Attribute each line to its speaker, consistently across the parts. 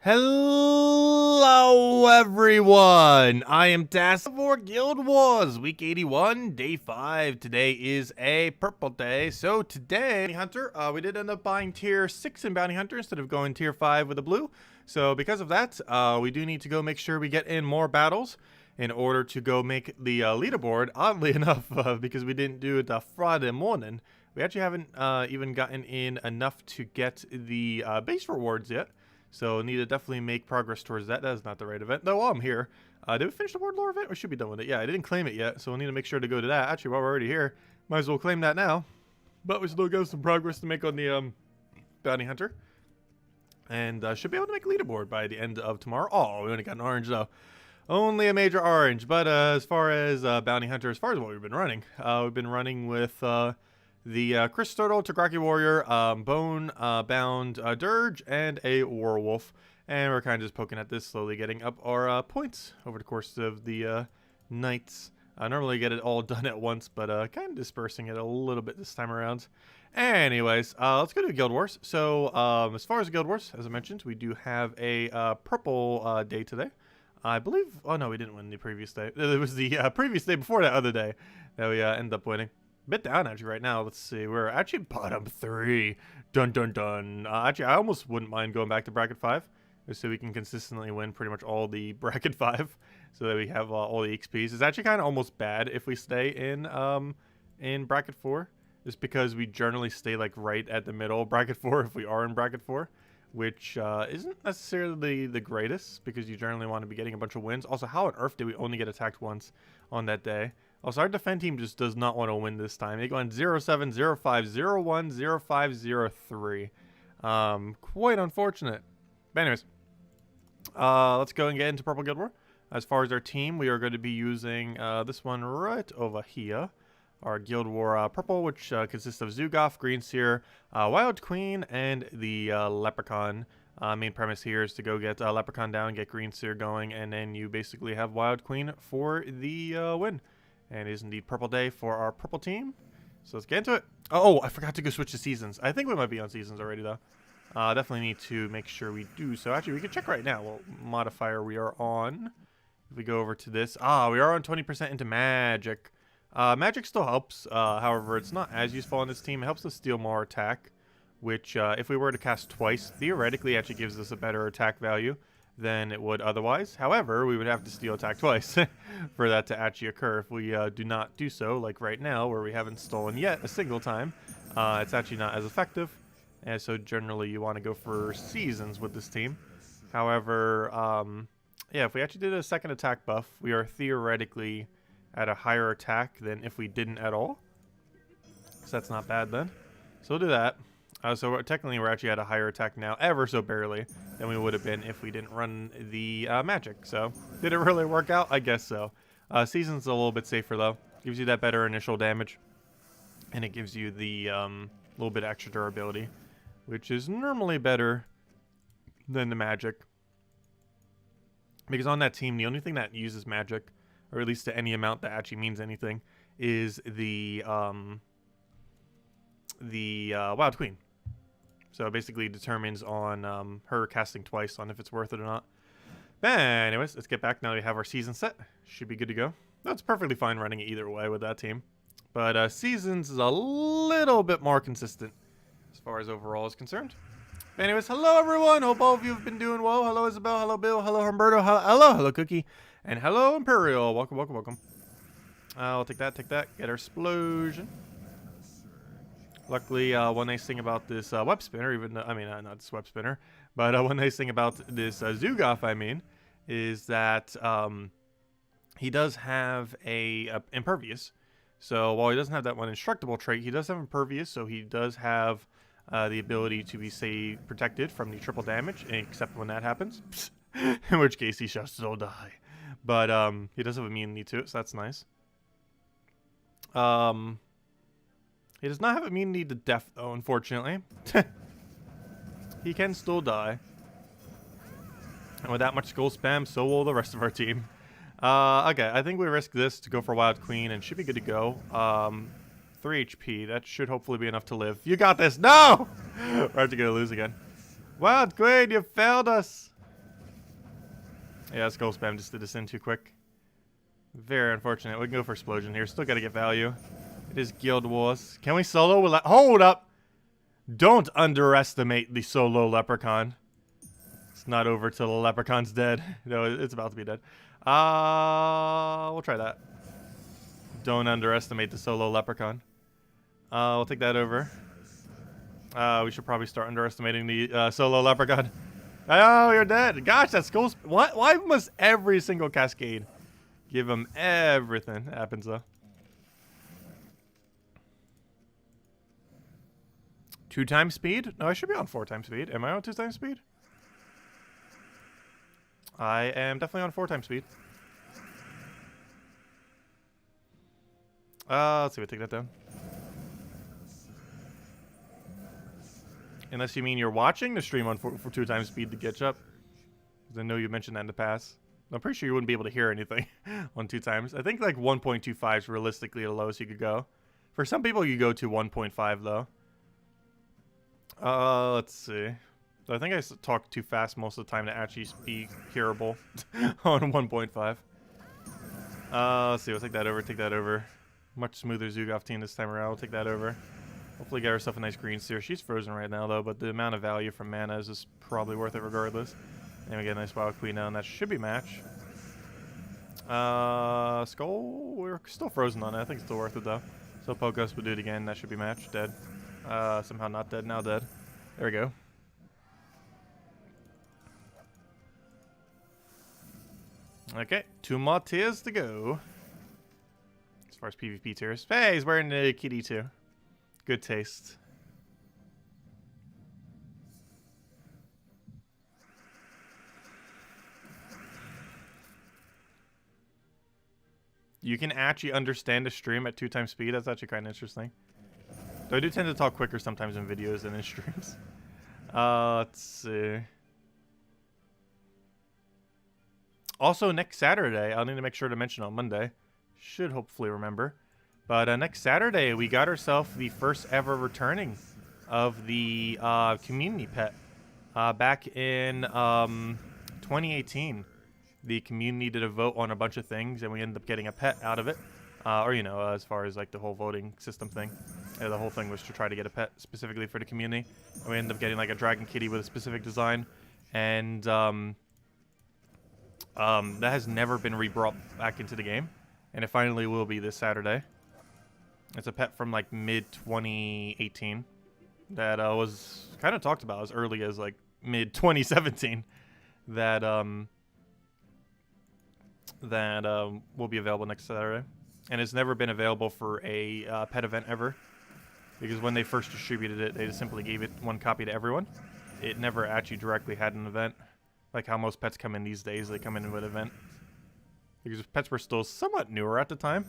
Speaker 1: Hello everyone, I am Tacet for Guild Wars, week 81, day 5. Today is a purple day, so today, Hunter, we did end up buying tier 6 in Bounty Hunter instead of going tier 5 with a blue. So because of that, we do need to go make sure we get in more battles in order to go make the leaderboard. Oddly enough, because we didn't do it Friday morning, we actually haven't even gotten in enough to get the base rewards yet. So need to definitely make progress towards that. That is not the right event, though. While I'm here, did we finish the Ward Lore event? We should be done with it. Yeah, I didn't claim it yet, so we'll need to make sure to go to that. Actually, while we're already here, might as well claim that now. But we still got some progress to make on the Bounty Hunter. And should be able to make a leaderboard by the end of tomorrow. Oh, we only got an orange, though. Only a major orange. But as far as Bounty Hunter, as far as what we've been running with... the Chris Turtle, Tagraki Warrior, Bone Bound Dirge, and a Werewolf. And we're kind of just poking at this, slowly getting up our points over the course of the nights. I normally get it all done at once, but kind of dispersing it a little bit this time around. Anyways, let's go to Guild Wars. So as far as Guild Wars, as I mentioned, we do have a purple day today. I believe, oh no, we didn't win the previous day. It was the previous day before that other day that we ended up winning. Bit down actually right now. Let's see. We're actually bottom 3. Dun dun dun. Actually, I almost wouldn't mind going back to bracket 5, just so we can consistently win pretty much all the bracket 5, so that we have all the XPs. It's actually kind of almost bad if we stay in bracket 4, just because we generally stay like right at the middle of bracket 4 if we are in bracket 4, which isn't necessarily the greatest, because you generally want to be getting a bunch of wins. Also, how on earth did we only get attacked once on that day? Also, our defend team just does not want to win this time. They go on 0-7, 0-5, 0-1, 0-5, 0-3. Quite unfortunate. But anyways, let's go and get into Purple Guild War. As far as our team, we are going to be using this one right over here. Our Guild War Purple, which consists of Zugaf, Greenseer, Wild Queen, and the Leprechaun. Main premise here is to go get Leprechaun down, get Greenseer going, and then you basically have Wild Queen for the win. And it is indeed purple day for our purple team. So let's get into it. Oh, I forgot to go switch to seasons. I think we might be on seasons already, though. Definitely need to make sure we do so. Actually, we can check right now what modifier we are on. If we go over to this. We are on 20% into magic. Magic still helps. However, it's not as useful on this team. It helps us steal more attack, which if we were to cast twice, theoretically actually gives us a better attack value than it would otherwise. However, we would have to steal attack twice for that to actually occur. If we do not do so, like right now, where we haven't stolen yet a single time, it's actually not as effective. And so generally you want to go for seasons with this team. However, yeah, if we actually did a second attack buff, we are theoretically at a higher attack than if we didn't at all. So that's not bad then. So we'll do that. So technically we're actually at a higher attack now, ever so barely, than we would have been if we didn't run the magic. So did it really work out? I guess so. Season's a little bit safer though. Gives you that better initial damage, and it gives you the little bit extra durability, which is normally better than the magic. Because on that team, the only thing that uses magic, or at least to any amount that actually means anything, is the Wild Queen. So it basically determines on her casting twice on if it's worth it or not. But anyways, let's get back now that we have our season set. Should be good to go. That's perfectly fine running it either way with that team. But seasons is a little bit more consistent as far as overall is concerned. But anyways, hello everyone. Hope all of you have been doing well. Hello Isabel, hello Bill, hello Humberto, hello Cookie, and hello Imperial. Welcome, welcome, welcome. I'll take that, get our explosion. Luckily, one nice thing about this web spinner, even though, I mean, not this web spinner, but one nice thing about this Zugaf, I mean, is that he does have a impervious. So while he doesn't have that one instructable trait, he does have impervious, so he does have the ability to be, say, protected from the triple damage, except when that happens, in which case he shall still die. But he does have immunity to it, so that's nice. He does not have immunity to death, though, unfortunately. He can still die. And with that much skull spam, so will the rest of our team. Okay, I think we risk this to go for Wild Queen, and should be good to go. 3 HP. That should hopefully be enough to live. You got this! No! We're actually going to lose again. Wild Queen, you failed us! Yeah, skull spam just did this in too quick. Very unfortunate. We can go for explosion here. Still got to get value. It is Guild Wars. Can we solo? Hold up. Don't underestimate the solo leprechaun. It's not over till the leprechaun's dead. No, it's about to be dead. We'll try that. Don't underestimate the solo leprechaun. We'll take that over. We should probably start underestimating the solo leprechaun. Oh, you're dead. Gosh, that skull. What? Why must every single cascade give him everything? It happens though. 2 times speed? No, I should be on 4 times speed. Am I on 2 times speed? I am definitely on 4 times speed. Let's see if I take that down. Unless you mean you're watching the stream on for 2 times speed to catch up. Because I know you mentioned that in the past. I'm pretty sure you wouldn't be able to hear anything on 2 times. I think like 1.25 is realistically the lowest you could go. For some people, you go to 1.5 though. Let's see. So I think I talk too fast most of the time to actually be hearable on 1.5. Let's see. We'll take that over. Take that over. Much smoother Zugaf team this time around. We'll take that over. Hopefully get herself a nice green seer. She's frozen right now though, but the amount of value from mana is just probably worth it regardless. And we get a nice Wild Queen now, and that should be match. Skull, we're still frozen on it. I think it's still worth it though. So Pokos will do it again. That should be match. Dead. Somehow not dead. Now dead. There we go. Okay, 2 more tiers to go. As far as PvP tiers. Hey, he's wearing the kitty too. Good taste. You can actually understand a stream at 2 times speed. That's actually kind of interesting. Though I do tend to talk quicker sometimes in videos than in streams. Let's see. Also, next Saturday, I'll need to make sure to mention on Monday. Should hopefully remember. But next Saturday, we got ourselves the first ever returning of the community pet. Back in 2018, the community did a vote on a bunch of things, and we ended up getting a pet out of it. Or, you know, as far as like the whole voting system thing. The whole thing was to try to get a pet specifically for the community. And we ended up getting like a dragon kitty with a specific design. And that has never been re-brought back into the game. And it finally will be this Saturday. It's a pet from like mid-2018 that was kind of talked about as early as like mid-2017 that will be available next Saturday. And it's never been available for a pet event ever. Because when they first distributed it, they just simply gave it 1 copy to everyone. It never actually directly had an event. Like how most pets come in these days, they come in with an event. Because pets were still somewhat newer at the time.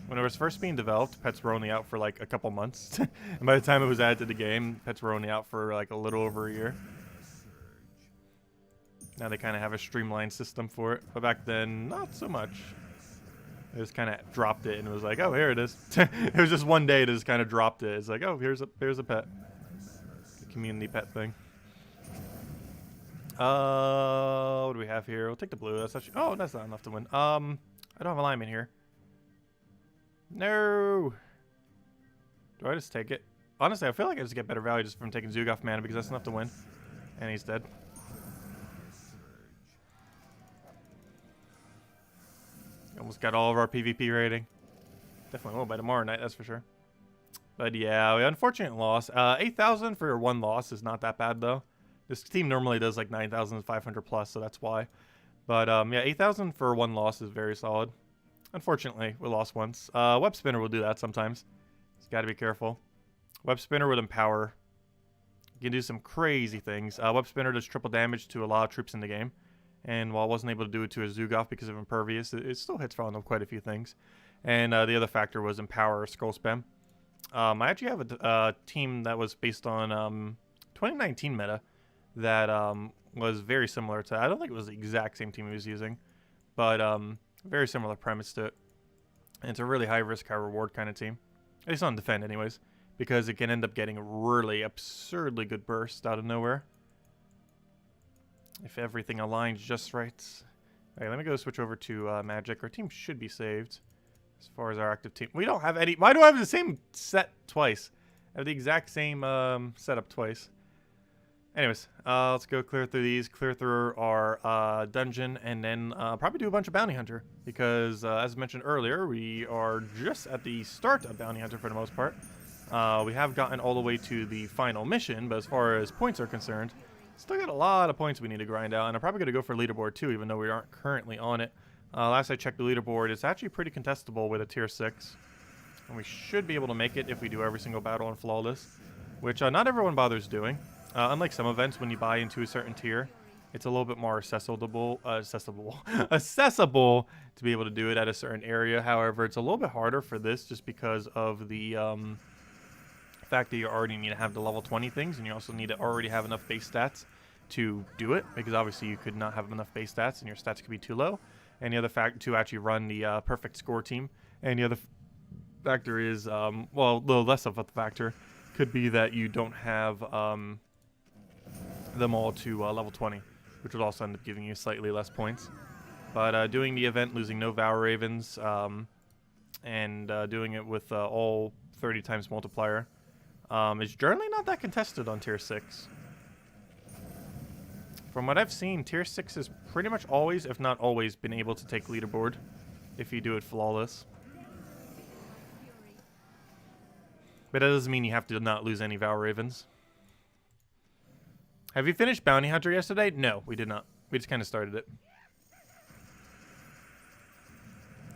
Speaker 1: When it was first being developed, pets were only out for like a couple months. And by the time it was added to the game, pets were only out for like a little over a year. Now they kind of have a streamlined system for it. But back then, not so much. They just kind of dropped it and it was like, oh, here it is. It was just one day it just kind of dropped it. It's like, oh, here's a pet. The community pet thing. What do we have here? We'll take the blue. That's actually, oh, that's not enough to win. I don't have a lime in here. No. Do I just take it? Honestly, I feel like I just get better value just from taking Zugaf mana because that's enough to win. And he's dead. Almost got all of our PvP rating. Definitely will by tomorrow night, that's for sure. But yeah, we unfortunate loss. 8,000 for your 1 loss is not that bad though. This team normally does like 9,500 plus, so that's why. But yeah, 8,000 for 1 loss is very solid. Unfortunately, we lost once. Web Spinner will do that sometimes. Just got to be careful. Web Spinner with Empower. You can do some crazy things. Web Spinner does triple damage to a lot of troops in the game. And while I wasn't able to do it to a Zugaf because of Impervious, it still hits on quite a few things. And the other factor was Empower or Skull Spam. I actually have a team that was based on 2019 meta that was very similar to... I don't think it was the exact same team he was using, but very similar premise to it. And it's a really high risk, high reward kind of team. At least on defend anyways, because it can end up getting really absurdly good burst out of nowhere. If everything aligns just right. Alright, let me go switch over to Magic. Our team should be saved. As far as our active team. We don't have any... Why do I have the same set twice? I have the exact same setup twice. Anyways, let's go clear through these. Clear through our dungeon. And then probably do a bunch of Bounty Hunter. Because, as mentioned earlier, we are just at the start of Bounty Hunter for the most part. We have gotten all the way to the final mission. But as far as points are concerned, still got a lot of points we need to grind out. And I'm probably going to go for leaderboard too, even though we aren't currently on it. Last I checked the leaderboard, it's actually pretty contestable with a tier 6. And we should be able to make it if we do every single battle on Flawless. Which not everyone bothers doing. Unlike some events, when you buy into a certain tier, it's a little bit more accessible to be able to do it at a certain area. However, it's a little bit harder for this just because of the fact that you already need to have the level 20 things. And you also need to already have enough base stats to do it. Because obviously you could not have enough base stats and your stats could be too low. And the other factor to actually run the perfect score team. And the other factor is, well, a little less of a factor could be that you don't have them all to level 20, which would also end up giving you slightly less points. But doing the event, losing no Valravns, and doing it with all 30 times multiplier is generally not that contested on tier 6. From what I've seen, tier 6 has pretty much always, if not always, been able to take leaderboard if you do it flawless. But that doesn't mean you have to not lose any Valravns. Have you finished Bounty Hunter yesterday? No, we did not. We just kind of started it.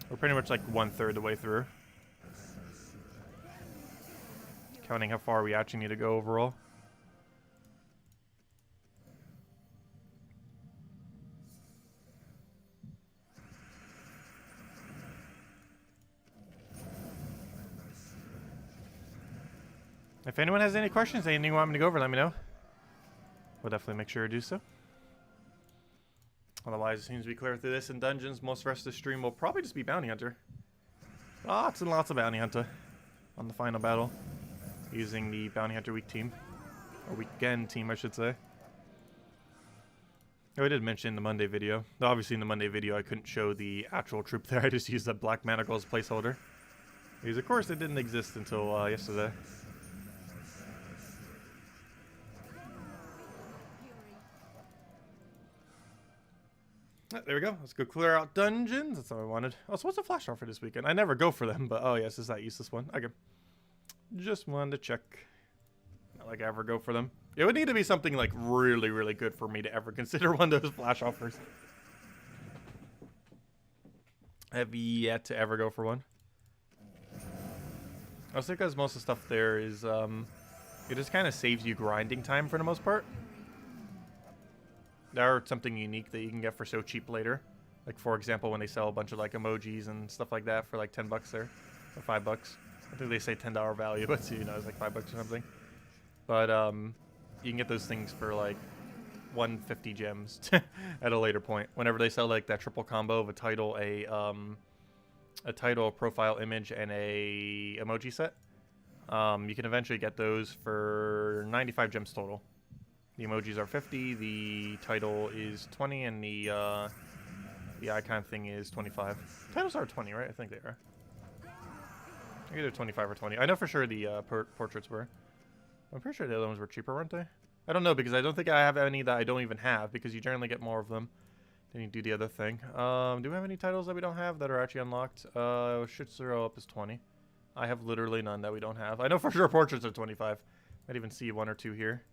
Speaker 1: We're pretty much like 1/3 the way through. Counting how far we actually need to go overall. If anyone has any questions, anything you want me to go over, let me know. We'll definitely make sure to do so. Otherwise, as soon as we clear through this in dungeons, most of the rest of the stream will probably just be Bounty Hunter. Lots and lots of Bounty Hunter on the final battle. Using the Bounty Hunter week team. Or weekend team, I should say. Oh, I did mention in the Monday video. Obviously, in the Monday video, I couldn't show the actual troop there. I just used that Black Manacle as placeholder. Because, of course, it didn't exist until yesterday. There we go. Let's go clear out dungeons. That's all I wanted. Oh, so what's the flash offer this weekend? I never go for them, but oh yes, is that useless one? Okay. Just wanted to check. Not like I ever go for them. It would need to be something like really, really good for me to ever consider one of those flash offers. I have yet to ever go for one. Also because most of the stuff there is, it just kind of saves you grinding time for the most part. There are something unique that you can get for so cheap later. Like, for example, when they sell a bunch of, like, emojis and stuff like that for, like, 10 bucks there. Or 5 bucks. I think they say $10 value, but, you know, it's like 5 bucks or something. But, you can get those things for, like, 150 gems at a later point. Whenever they sell, like, that triple combo of a title, a title, a profile image, and a emoji set. You can eventually get those for 95 gems total. The emojis are 50, the title is 20, and the icon thing is 25. Titles are 20, right? I think they are. Either 25 or 20. I know for sure the portraits were. I'm pretty sure the other ones were cheaper, weren't they? I don't know, because I don't think I have any that I don't even have, because you generally get more of them than you do the other thing. Do we have any titles that we don't have that are actually unlocked? Shitsuro up is 20. I have literally none that we don't have. I know for sure portraits are 25. Might even see 1 or 2 here.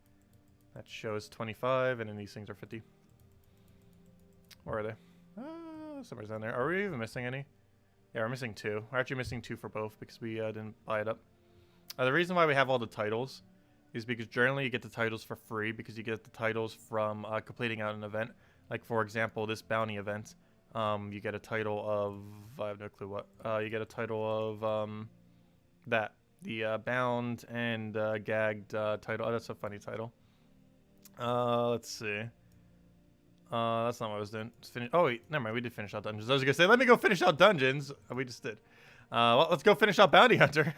Speaker 1: That shows 25, and then these things are 50. Where are they? Somewhere's down there. Are we even missing any? Yeah, we're missing 2. We're actually missing 2 for both because we didn't buy it up. The reason why we have all the titles is because generally you get the titles for free because you get the titles from completing out an event. Like, for example, this bounty event, you get a title of... I have no clue what. You get a title of that. The bound and gagged title. Oh, that's a funny title. Let's see. That's not what I was doing. Oh, wait. Never mind. We did finish out dungeons. I was going to say, let me go finish out dungeons. We just did. Well, let's go finish out Bounty Hunter.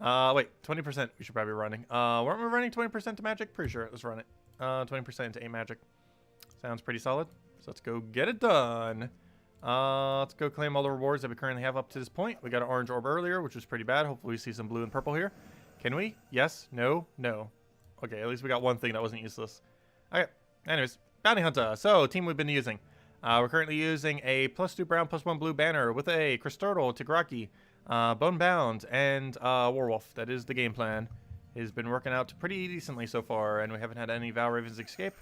Speaker 1: Wait. 20% we should probably be running. Weren't we running 20% to magic? Pretty sure. Let's run it. 20% into 8 magic. Sounds pretty solid. So let's go get it done. Let's go claim all the rewards that we currently have up to this point. We got an orange orb earlier, which was pretty bad. Hopefully we see some blue and purple here. Can we? Yes? No? No. Okay, at least we got one thing that wasn't useless. Okay, anyways, Bounty Hunter. So, team we've been using. We're currently using a +2 brown, +1 blue banner with a KrissTigger, Tigraki, Bonebound, and Werewolf. That is the game plan. It has been working out pretty decently so far, and we haven't had any Valravn's escape.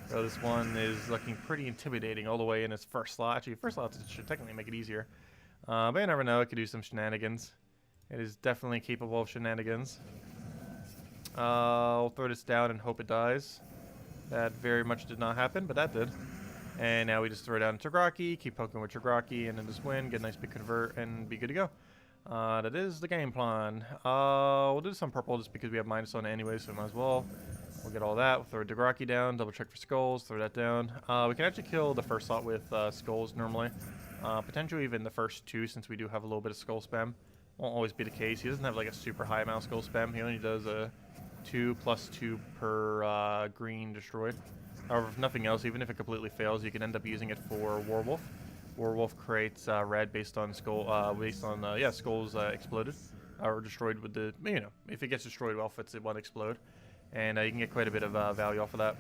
Speaker 1: So this one is looking pretty intimidating all the way in its first slot. Actually, first slot should technically make it easier. But you never know, it could do some shenanigans. It is definitely capable of shenanigans. We'll throw this down and hope it dies. That very much did not happen, but that did. And now we just throw down Tigraki, keep poking with Tigraki, and then just win, get a nice big convert, and be good to go. That is the game plan. We'll do some purple just because we have minus on it anyway, so we might as well. We'll get all that. We'll throw Tigraki down, double check for skulls, throw that down. We can actually kill the first slot with skulls normally. Potentially even the first two, since we do have a little bit of skull spam. Won't always be the case. He doesn't have like a super high amount of skull spam. He only does a 2+2 per green destroyed. However, if nothing else, even if it completely fails, you can end up using it for Werewolf. Werewolf creates red based on skull, skulls exploded or destroyed with the, you know, if it gets destroyed well, it won't explode, and you can get quite a bit of value off of that.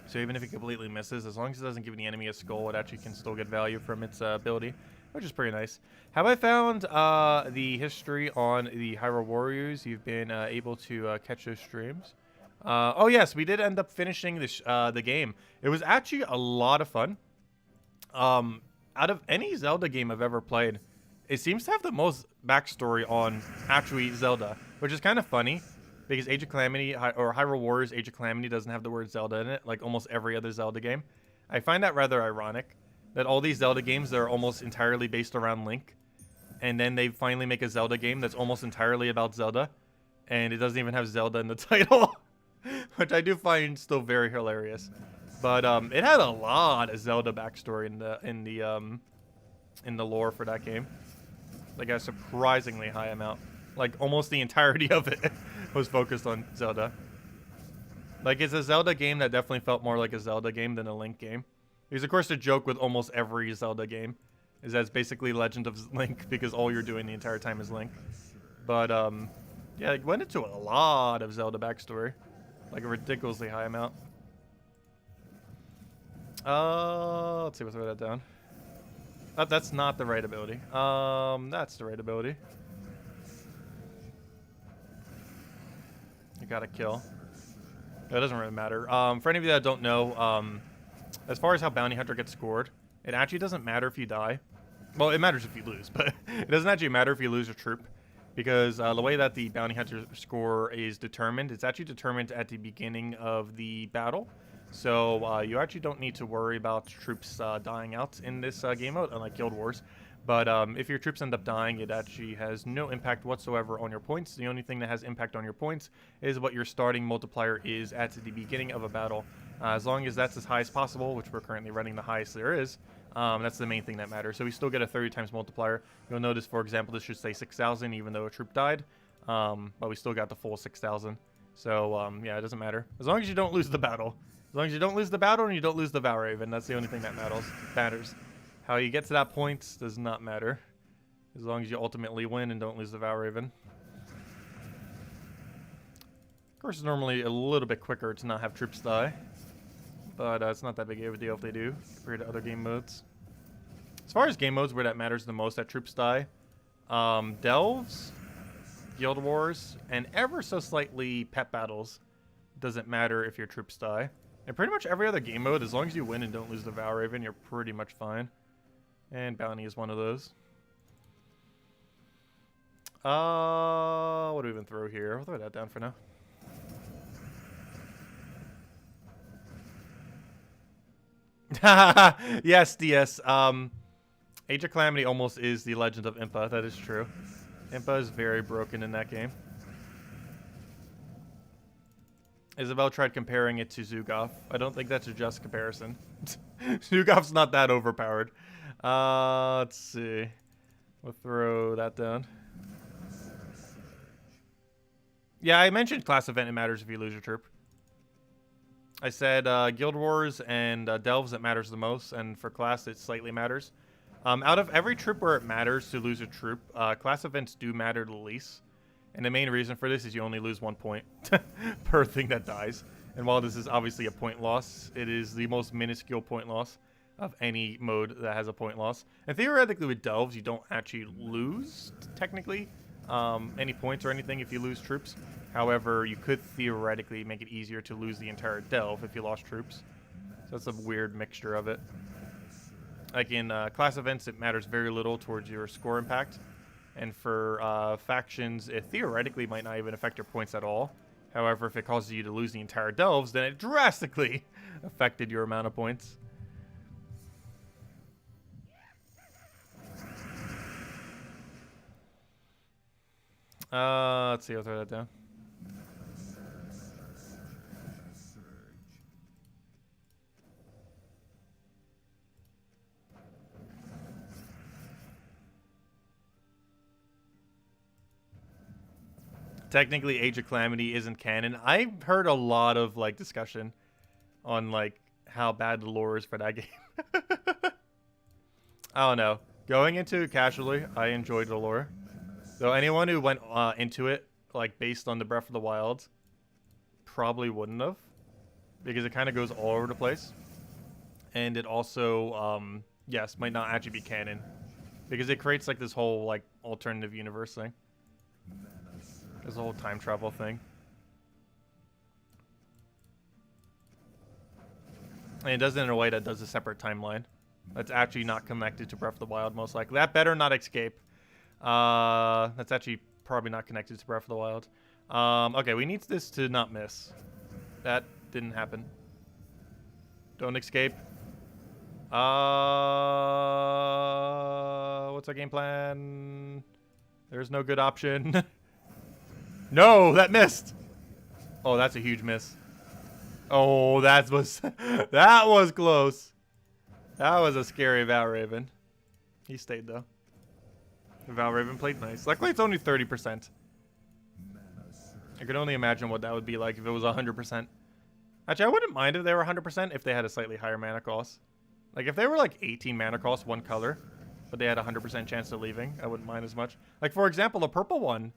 Speaker 1: So even if it completely misses, as long as it doesn't give the enemy a skull, it actually can still get value from its ability, which is pretty nice. Have I found the history on the Hyrule Warriors? You've been able to catch those streams. Oh yes, we did end up finishing the game. It was actually a lot of fun. Out of any Zelda game I've ever played, it seems to have the most backstory on actually Zelda, which is kind of funny because Age of Calamity or Hyrule Warriors Age of Calamity doesn't have the word Zelda in it, like almost every other Zelda game. I find that rather ironic that all these Zelda games that are almost entirely based around Link, and then they finally make a Zelda game that's almost entirely about Zelda, and it doesn't even have Zelda in the title, which I do find still very hilarious. But it had a lot of Zelda backstory in the lore for that game. Like a surprisingly high amount. Like almost the entirety of it was focused on Zelda. Like it's a Zelda game that definitely felt more like a Zelda game than a Link game. Because of course the joke with almost every Zelda game is that it's basically Legend of Link because all you're doing the entire time is Link. But yeah, it went into a lot of Zelda backstory. Like a ridiculously high amount. Let's see, we'll throw that down. That's not the right ability. That's the right ability. You gotta kill. It doesn't really matter. For any of you that don't know, as far as how Bounty Hunter gets scored, it actually doesn't matter if you die. Well, it matters if you lose, but it doesn't actually matter if you lose a troop. Because the way that the Bounty Hunter score is determined, it's actually determined at the beginning of the battle. So you actually don't need to worry about troops dying out in this game mode, unlike Guild Wars. But if your troops end up dying, it actually has no impact whatsoever on your points. The only thing that has impact on your points is what your starting multiplier is at the beginning of a battle. As long as that's as high as possible, which we're currently running the highest there is, that's the main thing that matters. So we still get a 30 times multiplier. You'll notice, for example, this should say 6,000 even though a troop died. But we still got the full 6,000. So yeah, it doesn't matter. As long as you don't lose the battle. As long as you don't lose the battle and you don't lose the Valravn, that's the only thing that matters. How you get to that point does not matter. As long as you ultimately win and don't lose the Valravn. Of course, it's normally a little bit quicker to not have troops die. But it's not that big of a deal if they do, compared to other game modes. As far as game modes where that matters the most that troops die, Delves, Guild Wars, and ever so slightly pet battles doesn't matter if your troops die. And pretty much every other game mode, as long as you win and don't lose the Valravn, you're pretty much fine. And Bounty is one of those. What do we even throw here? I'll throw that down for now. Yes, DS. Age of Calamity almost is the Legend of Impa. That is true. Impa is very broken in that game. Isabel tried comparing it to Zugov. I don't think that's a just comparison. Zugov's not that overpowered. Let's see. We'll throw that down. Yeah, I mentioned class event. It matters if you lose your troop. I said Guild Wars and Delves, it matters the most, and for class, it slightly matters. Out of every troop where it matters to lose a troop, class events do matter the least. And the main reason for this is you only lose 1 point per thing that dies. And while this is obviously a point loss, it is the most minuscule point loss of any mode that has a point loss. And theoretically with Delves, you don't actually lose, technically, any points or anything if you lose troops. However, you could theoretically make it easier to lose the entire Delve if you lost troops. So that's a weird mixture of it. Like in class events, it matters very little towards your score impact. And for factions, it theoretically might not even affect your points at all. However, if it causes you to lose the entire Delves, then it drastically affected your amount of points. Let's see, I'll throw that down. Technically, Age of Calamity isn't canon. I've heard a lot of like discussion on like how bad the lore is for that game. I don't know. Going into it casually, I enjoyed the lore. Though anyone who went into it like based on the Breath of the Wild probably wouldn't have, because it kind of goes all over the place, and it also yes, might not actually be canon because it creates like this whole like alternative universe thing. There's a whole time travel thing. And it does it in a way that does a separate timeline. That's actually not connected to Breath of the Wild, most likely. That better not escape. That's actually probably not connected to Breath of the Wild. Okay, we need this to not miss. That didn't happen. Don't escape. What's our game plan? There's no good option. No, that missed. Oh, that's a huge miss. Oh, that was that was close. That was a scary Valravn. He stayed though. Valravn played nice. Luckily, it's only 30%. I could only imagine what that would be like if it was 100%. Actually, I wouldn't mind if they were 100% if they had a slightly higher mana cost. Like if they were like 18 mana cost, one color, but they had a 100% chance of leaving, I wouldn't mind as much. Like for example, the purple one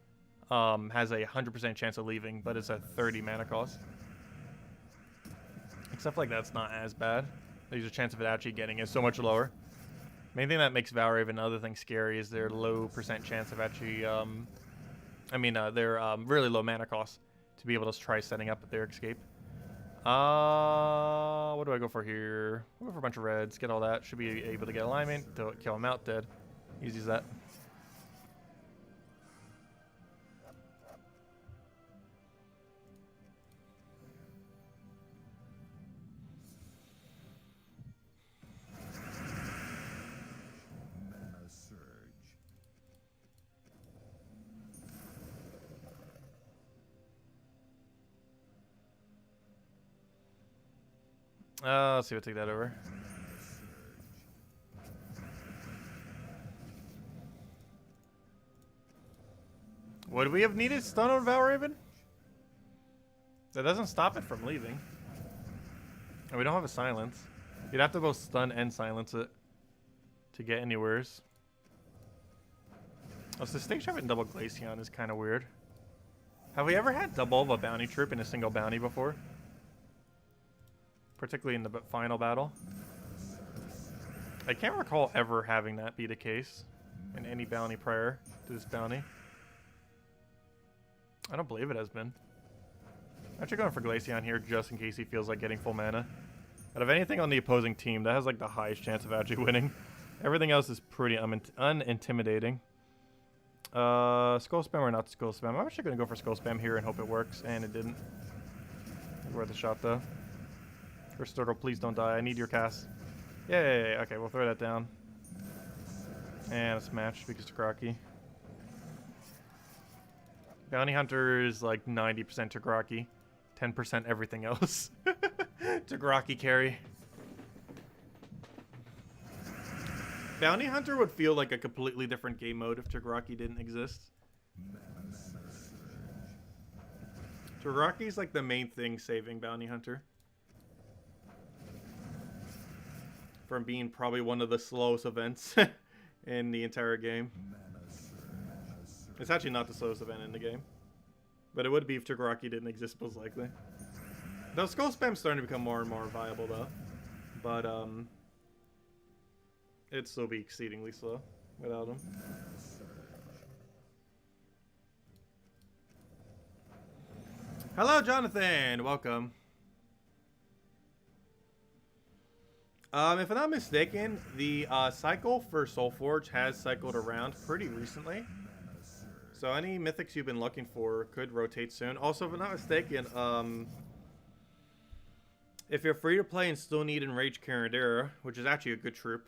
Speaker 1: has a 100% chance of leaving, but it's a 30 mana cost. Except like that's not as bad. There's a chance of it actually getting is so much lower. Main thing that makes Valravn and other things scary is their low percent chance of actually, their really low mana cost to be able to try setting up their escape. What do I go for here? I'll go for a bunch of reds, get all that. Should be able to get alignment, kill him out, dead. Easy as that. Let's see, we'll take that over. Would we have needed stun on Valravn? That doesn't stop it from leaving. And we don't have a silence. You'd have to both stun and silence it to get anywheres. Oh, so stage having double Glaceon is kind of weird. Have we ever had double of a bounty troop in a single bounty before? Particularly in the final battle. I can't recall ever having that be the case in any bounty prior to this bounty. I don't believe it has been. I'm actually going for Glaceon here just in case he feels like getting full mana. Out of anything on the opposing team, that has like the highest chance of actually winning. Everything else is pretty unintimidating. Skull Spam or not Skull Spam? I'm actually going to go for Skull Spam here and hope it works, and it didn't. Worth a shot though. First turtle, please don't die. I need your cast. Yay! Okay, we'll throw that down. And a smash because Tagraki. Bounty Hunter is like 90% Tagraki, 10% everything else. Tagraki carry. Bounty Hunter would feel like a completely different game mode if Tagraki didn't exist. Tagraki's like the main thing saving Bounty Hunter. from being probably one of the slowest events in the entire game. It's actually not the slowest event in the game. But it would be if Takaraki didn't exist, most likely. Though Skull Spam's starting to become more and more viable, though. But, it'd still be exceedingly slow without him. Hello, Jonathan! Welcome. If I'm not mistaken, the cycle for Soulforge has cycled around pretty recently. So any mythics you've been looking for could rotate soon. Also, if I'm not mistaken, if you're free to play and still need Enraged Carandera, which is actually a good troop,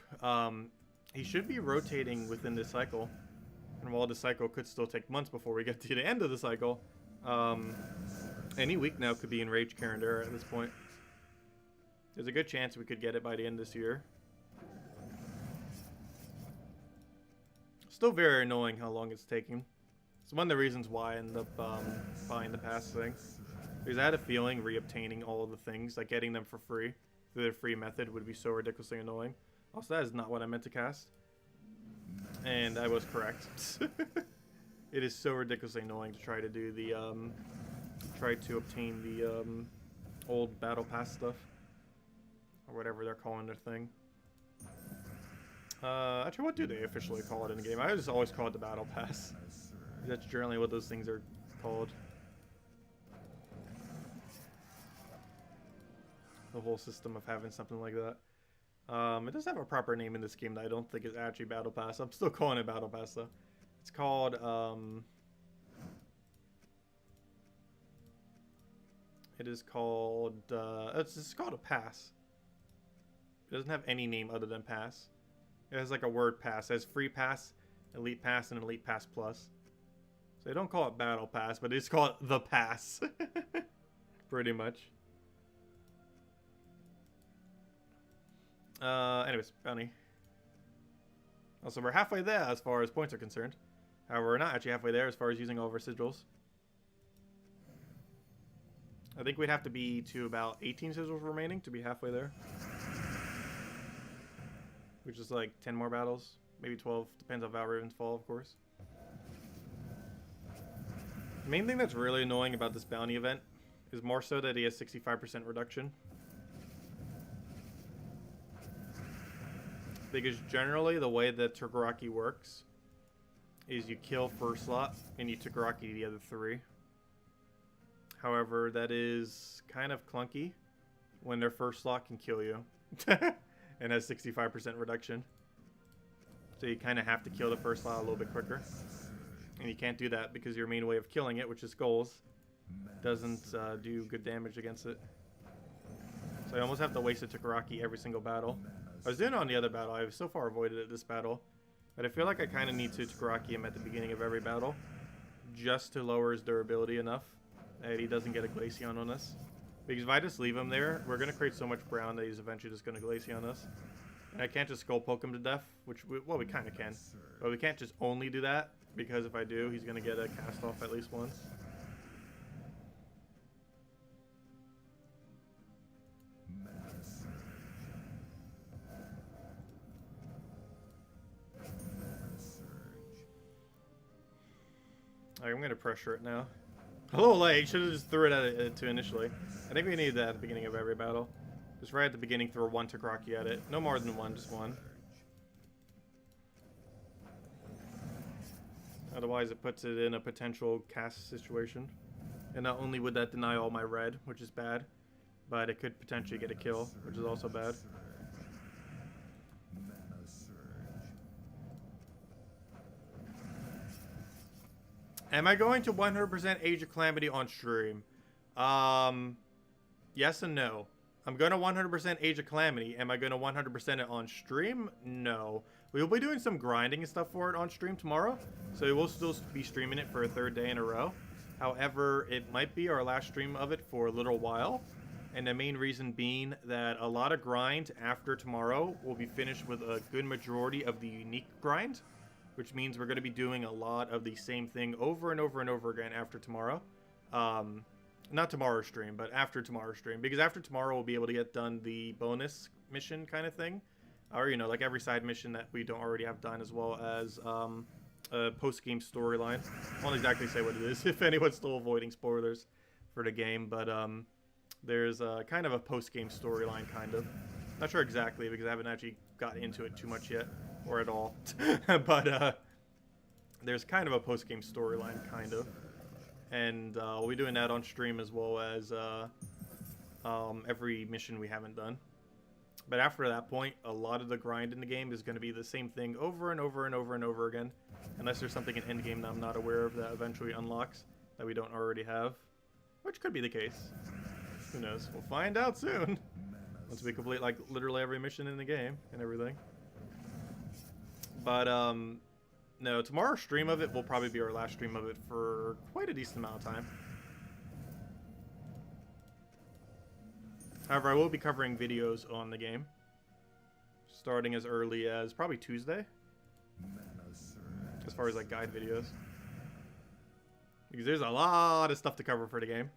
Speaker 1: he should be rotating within this cycle. And while the cycle could still take months before we get to the end of the cycle, any week now could be Enraged Carandera at this point. There's a good chance we could get it by the end of this year. Still very annoying how long it's taking. It's one of the reasons why I ended up buying the pass thing. Because I had a feeling reobtaining all of the things, like getting them for free through the free method, would be so ridiculously annoying. Also, that is not what I meant to cast. And I was correct. It is so ridiculously annoying to try to do the, try to obtain the, old battle pass stuff. Or whatever they're calling their thing. Actually, what do they officially call it in the game? I just always call it the battle pass. That's generally what those things are called. The whole system of having something like that. It does have a proper name in this game that I don't think is actually Battle Pass. I'm still calling it Battle Pass though. It's called, it is called, it's called a pass. It doesn't have any name other than pass. It has like a word pass. It has free pass, elite pass, and elite pass plus. So they don't call it battle pass, but they just call it the pass. Pretty much. Anyways, bounty. Also, we're halfway there as far as points are concerned. However, we're not actually halfway there as far as using all of our sigils. I think we'd have to be to about 18 sigils remaining to be halfway there. Which is like 10 more battles. Maybe 12. Depends on Valravn's fall, of course. The main thing that's really annoying about this bounty event is more so that he has 65% reduction. Because generally the way that Takaraki works is you kill first slot and you Takaraki the other 3. However, that is kind of clunky when their first slot can kill you and has 65% reduction. So you kind of have to kill the first slot a little bit quicker. And you can't do that because your main way of killing it, which is skulls, doesn't do good damage against it. So I almost have to waste a Takaraki every single battle. I was doing it on the other battle. I've so far avoided it this battle. But I feel like I kind of need to Takaraki him at the beginning of every battle. Just to lower his durability enough that he doesn't get a Glaceon on us. Because if I just leave him there, we're going to create so much brown that he's eventually just going to Glaceon us. And I can't just Skull Poke him to death, which, well, we kind of can. But we can't just only do that, because if I do, he's going to get a cast off at least once. Alright, I'm going to pressure it now. Hello, Lay. Should have just threw it at it to initially. I think we need that at the beginning of every battle. Just right at the beginning, throw one Takaraki at it. No more than one, just one. Otherwise, it puts it in a potential cast situation. And not only would that deny all my red, which is bad, but it could potentially get a kill, which is also bad. Am I going to 100% Age of Calamity on stream? Yes and no. I'm going to 100% Age of Calamity. Am I going to 100% it on stream? No. We will be doing some grinding and stuff for it on stream tomorrow. So we will still be streaming it for a 3rd day in a row. However, it might be our last stream of it for a little while. And the main reason being that a lot of grind after tomorrow will be finished with a good majority of the unique grind. Which means we're going to be doing a lot of the same thing over and over and over again after tomorrow. Not tomorrow's stream, but after tomorrow's stream. Because after tomorrow, we'll be able to get done the bonus mission kind of thing. or you know, like every side mission that we don't already have done, as well as a post-game storyline. I won't exactly say what it is if anyone's still avoiding spoilers for the game, but there's kind of a post-game storyline, kind of. Not sure exactly because I haven't actually got into it too much yet, or at all. But there's kind of a post-game storyline, kind of. And we'll be doing that on stream as well as every mission we haven't done. But after that point, a lot of the grind in the game is going to be the same thing over and over and over and over again. Unless there's something in endgame that I'm not aware of that eventually unlocks that we don't already have. Which could be the case. Who knows? We'll find out soon. Once we complete, like, literally every mission in the game and everything. But, no, tomorrow's stream of it will probably be our last stream of it for quite a decent amount of time. However, I will be covering videos on the game. Starting as early as probably Tuesday. As far as, like, guide videos. Because there's a lot of stuff to cover for the game.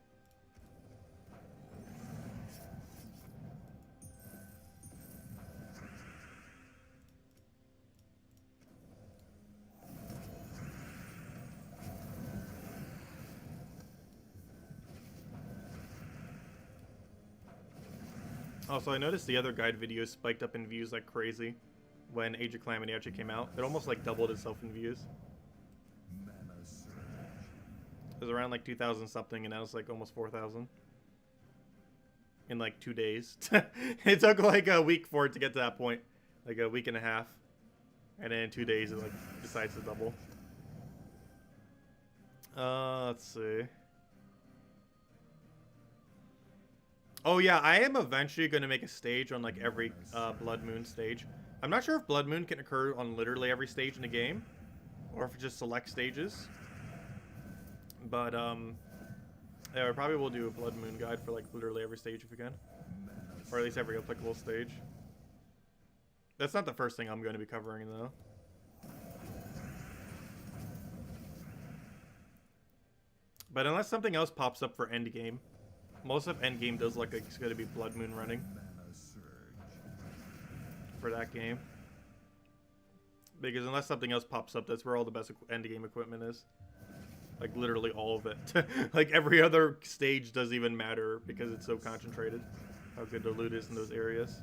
Speaker 1: Also, I noticed the other guide videos spiked up in views like crazy when Age of Calamity actually came out. It almost like doubled itself in views. It was around like 2,000 something, and now it's like almost 4,000 in like 2 days. It took like a week for it to get to that point, like a week and a half, and then in 2 days it like decides to double. Let's see. Oh yeah, I am eventually going to make a stage on like every Blood Moon stage. I'm not sure if Blood Moon can occur on literally every stage in the game, or if it just select stages. But yeah, I probably will do a Blood Moon guide for like literally every stage if we can, or at least every applicable stage. That's not the first thing I'm going to be covering though. But unless something else pops up for endgame. Most of endgame does look like it's going to be Blood Moon running for that game. Because unless something else pops up, that's where all the best endgame equipment is. Like literally all of it. Like every other stage doesn't even matter because it's so concentrated. How good the loot is in those areas.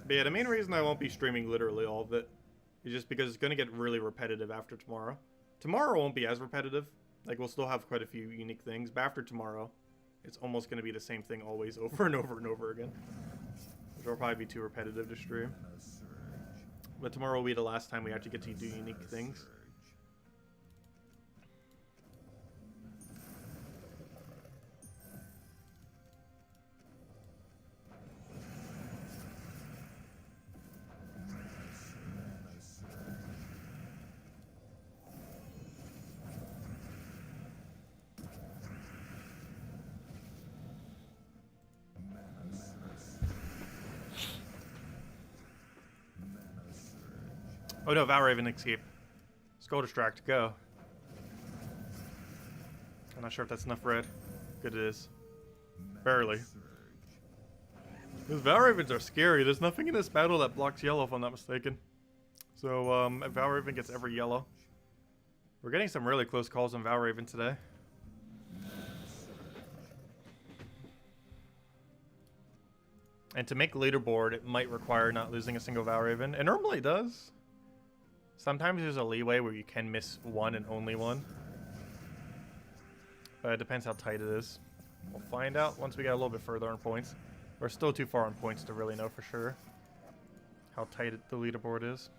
Speaker 1: But yeah, the main reason I won't be streaming literally all of it is just because it's going to get really repetitive after tomorrow. Tomorrow won't be as repetitive. Like, we'll still have quite a few unique things. But after tomorrow, it's almost going to be the same thing always over and over and over again. Which will probably be too repetitive to stream. But tomorrow will be the last time we actually get to do unique things. Oh no, Valravn escape. Skull distract, go. I'm not sure if that's enough red. Good it is. Barely. Those Valravns are scary. There's nothing in this battle that blocks yellow if I'm not mistaken. So, if Valravn gets every yellow. We're getting some really close calls on Valravn today. And to make leaderboard, it might require not losing a single Valravn. It normally does. Sometimes there's a leeway where you can miss one and only one. But it depends how tight it is. We'll find out once we get a little bit further on points. We're still too far on points to really know for sure how tight the leaderboard is.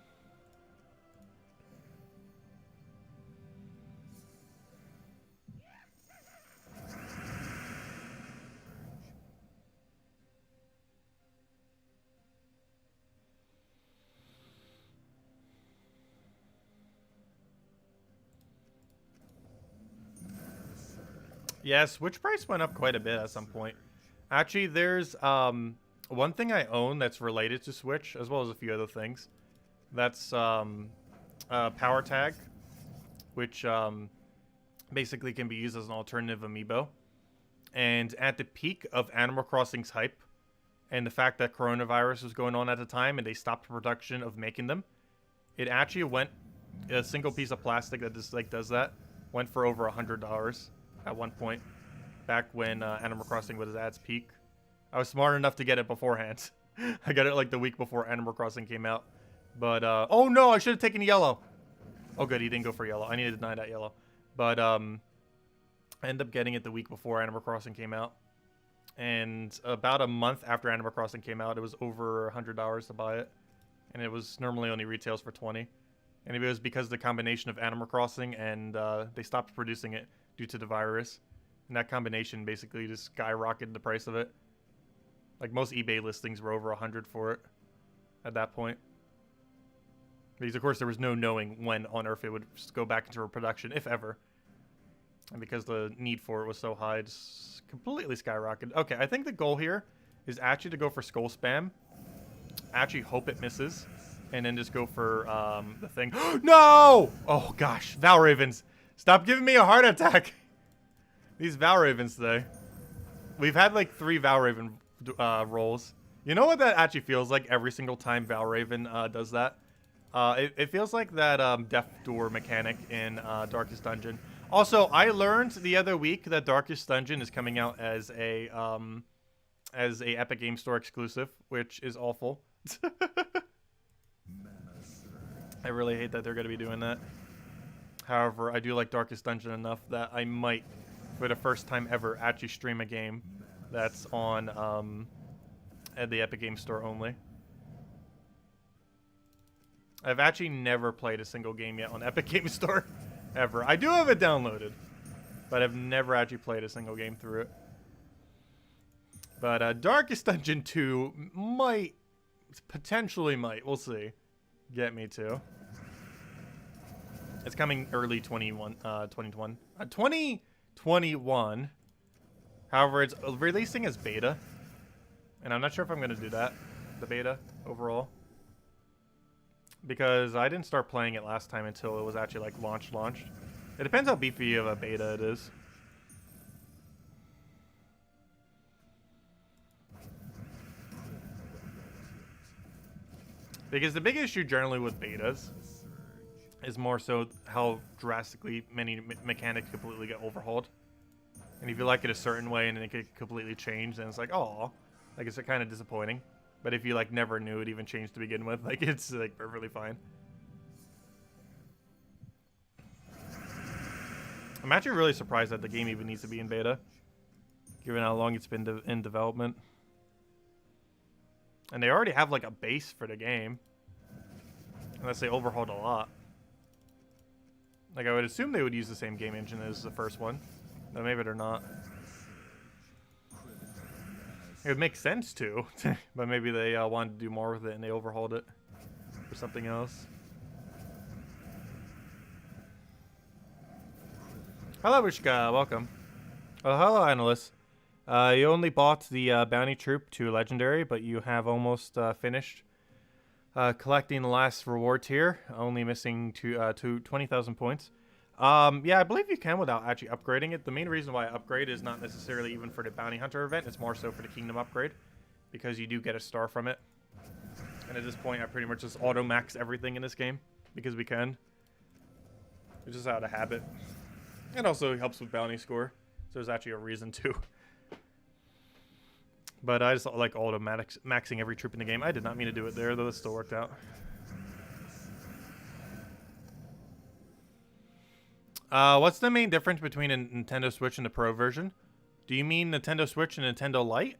Speaker 1: Yeah, switch price went up quite a bit at some point. Actually, there's one thing I own that's related to Switch, as well as a few other things. That's Power Tag, which basically can be used as an alternative amiibo. And at the peak of Animal Crossing's hype, and the fact that coronavirus was going on at the time and they stopped production of making them, it actually went, a single piece of plastic that just like does that, went for over $100 at one point, back when Animal Crossing was at its peak. I was smart enough to get it beforehand. I got it like the week before Animal Crossing came out. But, oh no, I should have taken yellow. Oh good, he didn't go for yellow. I needed to deny that yellow. But, I ended up getting it the week before Animal Crossing came out. And about a month after Animal Crossing came out, it was over $100 to buy it. And it was normally only retails for $20. And it was because of the combination of Animal Crossing and they stopped producing it due to the virus. And that combination basically just skyrocketed the price of it. Like most eBay listings were over $100 for it at that point. Because of course there was no knowing when on earth it would just go back into production, if ever. And because the need for it was so high, it's completely skyrocketed. Okay, I think the goal here is actually to go for Skull Spam. Actually hope it misses. And then just go for the thing. No! Oh gosh, Valravns. Stop giving me a heart attack. These Valravns today. We've had like 3 Valravn rolls. You know what that actually feels like every single time Valravn does that? It feels like that Death Door mechanic in Darkest Dungeon. Also, I learned the other week that Darkest Dungeon is coming out as a Epic Game Store exclusive, which is awful. I really hate that they're going to be doing that. However, I do like Darkest Dungeon enough that I might, for the first time ever, actually stream a game that's on at the Epic Game Store only. I've actually never played a single game yet on Epic Game Store. Ever. I do have it downloaded, but I've never actually played a single game through it. But Darkest Dungeon 2 might, potentially might, we'll see, get me to. It's coming early 2021. However, it's releasing as beta, and I'm not sure if I'm going to do that, the beta overall. Because I didn't start playing it last time until it was actually like launched. It depends how beefy of a beta it is. Because the big issue generally with betas is more so how drastically many mechanics completely get overhauled. And if you like it a certain way and then it could completely change, then it's like, oh, like it's kind of disappointing. But if you like never knew it even changed to begin with, like it's like perfectly fine. I'm actually really surprised that the game even needs to be in beta, given how long it's been in development. And they already have like a base for the game, unless they overhauled a lot. Like I would assume they would use the same game engine as the first one, but maybe they're not. It would make sense to, but maybe they wanted to do more with it and they overhauled it for something else. Hello, Vishka. Welcome. Oh, hello, Analyst. You only bought the Bounty Troop to Legendary, but you have almost finished collecting the last reward tier, only missing to 20,000 points. Yeah, I believe you can without actually upgrading it. The main reason why I upgrade is not necessarily even for the Bounty Hunter event. It's more so for the Kingdom upgrade, because you do get a star from it. And at this point, I pretty much just auto-max everything in this game, because we can. It's just out of habit. It also helps with bounty score, so there's actually a reason to. But I just like auto-maxing every troop in the game. I did not mean to do it there, though it still worked out. What's the main difference between a Nintendo Switch and the Pro version? Do you mean Nintendo Switch and Nintendo Lite?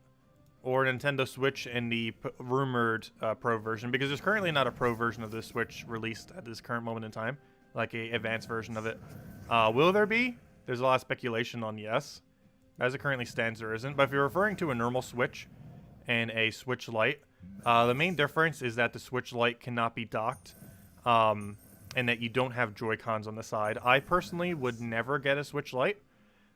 Speaker 1: Or Nintendo Switch and the rumored Pro version? Because there's currently not a Pro version of this Switch released at this current moment in time. Like a advanced version of it. Will there be? There's a lot of speculation on yes. As it currently stands, there isn't. But if you're referring to a normal Switch and a Switch Lite, the main difference is that the Switch Lite cannot be docked. And that you don't have Joy-Cons on the side. I personally would never get a Switch Lite.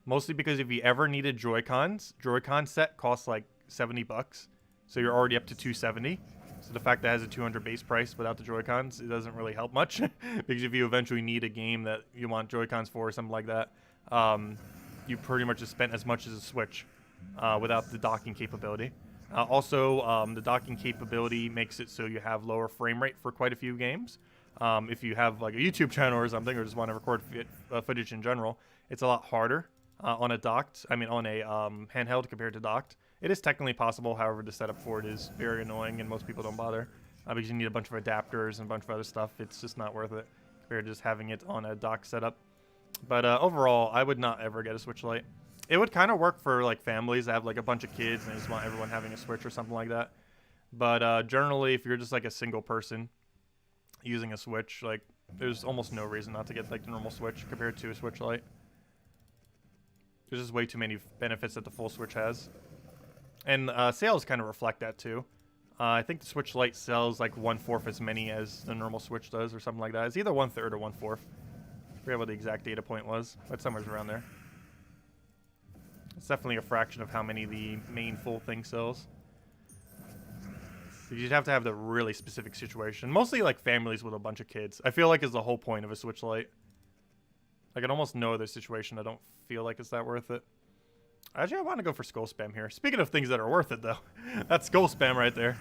Speaker 1: Mostly because if you ever needed Joy-Cons, Joy-Con set costs like $70. So you're already up to 270. So the fact that it has a 200 base price without the Joy-Cons, it doesn't really help much. Because if you eventually need a game that you want Joy-Cons for or something like that, you pretty much just spent as much as a Switch without the docking capability. Also, the docking capability makes it so you have lower frame rate for quite a few games. If you have like a YouTube channel or something, or just want to record footage in general, it's a lot harder on a handheld compared to docked. It is technically possible, however, the setup for it is very annoying, and most people don't bother because you need a bunch of adapters and a bunch of other stuff. It's just not worth it compared to just having it on a dock setup. But overall, I would not ever get a Switch Lite. It would kind of work for like families that have like a bunch of kids and they just want everyone having a Switch or something like that. But generally, if you're just like a single person using a Switch, like there's almost no reason not to get like the normal Switch compared to a Switch Lite. There's just way too many benefits that the full Switch has. And sales kind of reflect that too. I think the Switch Lite sells like 1/4 as many as the normal Switch does or something like that. It's either 1/3 or 1/4. I forget what the exact data point was, but somewhere around there. It's definitely a fraction of how many the main full thing sells. You'd have to have the really specific situation. Mostly like families with a bunch of kids. I feel like is the whole point of a Switch Lite. Like in almost no other situation, I don't feel like it's that worth it. Actually, I want to go for Skull Spam here. Speaking of things that are worth it, though. That's Skull Spam right there.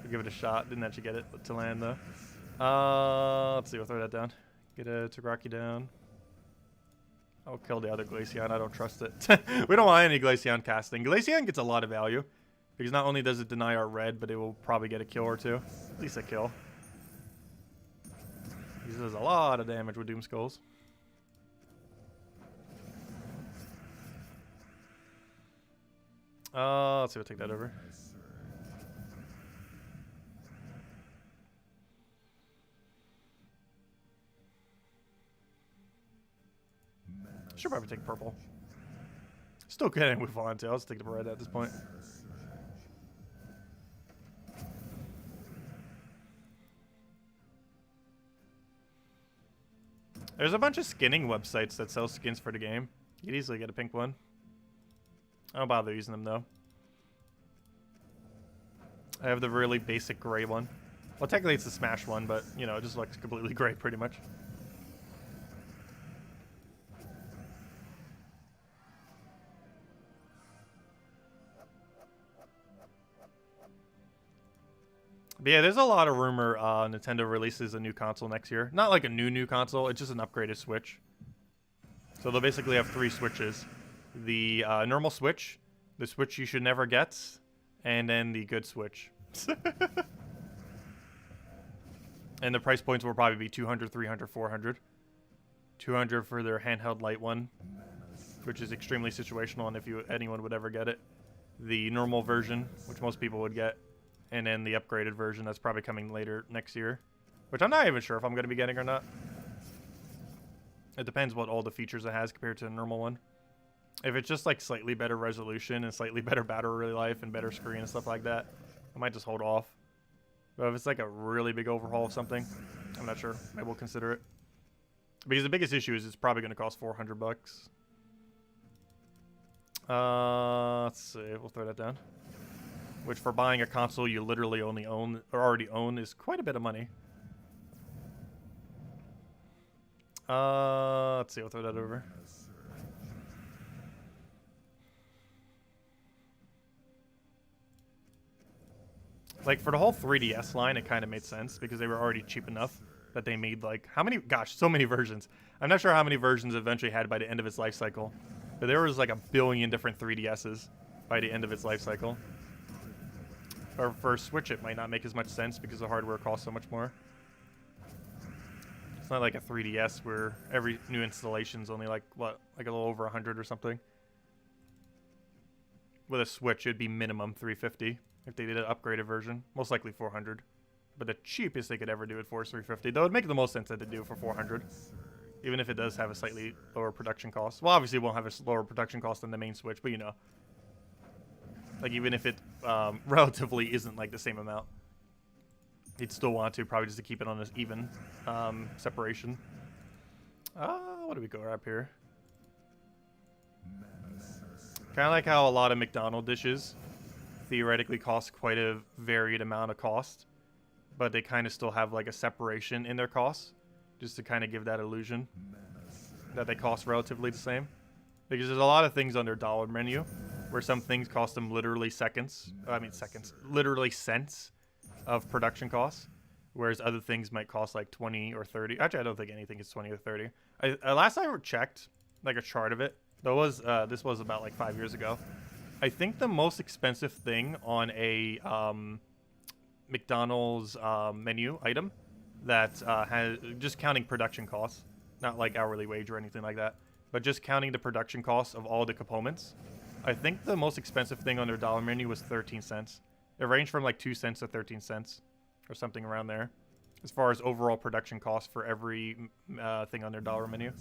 Speaker 1: We'll give it a shot. Didn't actually get it to land, though. Let's see. We'll throw that down. Get a Tagraki down. I'll kill the other Glaceon. I don't trust it. We don't want any Glaceon casting. Glaceon gets a lot of value. Because not only does it deny our red, but it will probably get a kill or two. At least a kill. He does a lot of damage with Doom Skulls. Let's see if I take that over. Should probably take purple. Still getting move on to. I'll just take the red at this point. There's a bunch of skinning websites that sell skins for the game. You could easily get a pink one. I don't bother using them though. I have the really basic gray one. Well, technically it's the Smash one, but you know, it just looks completely gray pretty much. But yeah, there's a lot of rumor Nintendo releases a new console next year. Not like a new console, it's just an upgraded Switch. So they'll basically have 3 Switches. The normal Switch, the Switch you should never get, and then the good Switch. And the price points will probably be 200, 300, 400. 200 for their handheld light one, which is extremely situational, and if anyone would ever get it. The normal version, which most people would get, and then the upgraded version that's probably coming later next year, which I'm not even sure if I'm going to be getting or not. It depends what all the features it has compared to the normal one. If it's just like slightly better resolution and slightly better battery life and better screen and stuff like that, I might just hold off. But if it's like a really big overhaul of something, I'm not sure. Maybe we'll consider it. Because the biggest issue is it's probably going to cost $400 bucks. Let's see. We'll throw that down. Which for buying a console you literally only own or already own is quite a bit of money. Let's see. We'll throw that over. Like, for the whole 3DS line, it kind of made sense because they were already cheap enough that they made, like, how many? Gosh, so many versions. I'm not sure how many versions it eventually had by the end of its life cycle. But there was, like, a billion different 3DSs by the end of its life cycle. Or for Switch, it might not make as much sense because the hardware costs so much more. It's not like a 3DS where every new installation's only, like, what? Like, a little over 100 or something. With a Switch, it'd be minimum 350. If they did an upgraded version, most likely 400. But the cheapest they could ever do it for is 350. Though it'd make the most sense that they do it for 400. Even if it does have a slightly lower production cost. Well, obviously it won't have a lower production cost than the main Switch, but you know. Like, even if it relatively isn't, like, the same amount. You'd still want to, probably just to keep it on this even separation. What do we go up here? Kind of like how a lot of McDonald's dishes theoretically cost quite a varied amount of cost, but they kind of still have like a separation in their costs, just to kind of give that illusion that they cost relatively the same. Because there's a lot of things on their dollar menu where some things cost them literally literally cents of production costs, whereas other things might cost like 20 or 30. Actually, I don't think anything is 20 or 30. Last time I checked like a chart of it, this was about like 5 years ago. I think the most expensive thing on a McDonald's menu item that has, just counting production costs, not like hourly wage or anything like that, but just counting the production costs of all the components, I think the most expensive thing on their dollar menu was 13 cents. It ranged from like 2 cents to 13 cents or something around there as far as overall production costs for every thing on their dollar menu.